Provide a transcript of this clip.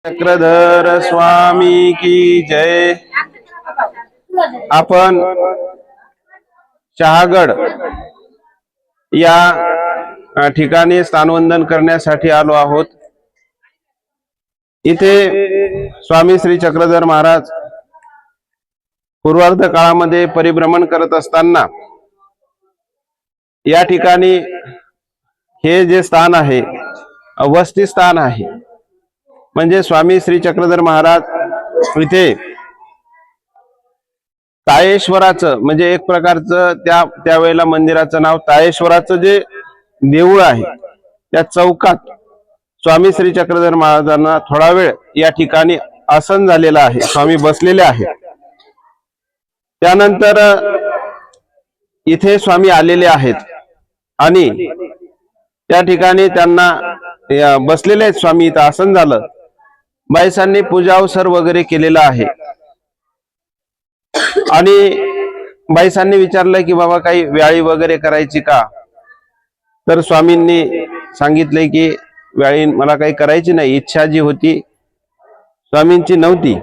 चक्रधर स्वामी की जय। आपण शहागड या ठिकाणी स्थानवंदन करण्यासाठी आलो आहोत। इथे स्वामी श्री चक्रधर महाराज पूर्वार्ध काळामध्ये परिभ्रमण करत असताना या ठिकाणी हे जे स्थान आहे वस्ती स्थान आहे। म्हणजे स्वामी श्री चक्रधर महाराज इथे ताळेश्वराचं म्हणजे एक प्रकारचं त्यावेळेला मंदिराचं नाव ताळेश्वराचं जे देऊळ आहे त्या चौकात स्वामी श्री चक्रधर महाराजांना थोडा वेळ या ठिकाणी आसन झालेला आहे, स्वामी बसलेले आहेत। त्यानंतर इथे स्वामी आलेले आहेत आणि त्या ठिकाणी त्यांना बसलेले आहेत स्वामी, इथं आसन झालं। बाईसांनी पूजा अवसर वगैरे केलेला आहे आणि बाईसांनी विचारलं की बाबा काही व्याळी वगैरे करायची का, तर स्वामींनी सांगितले की व्याळी मला काही करायची नाही, इच्छा जी होती स्वामींची नव्हती।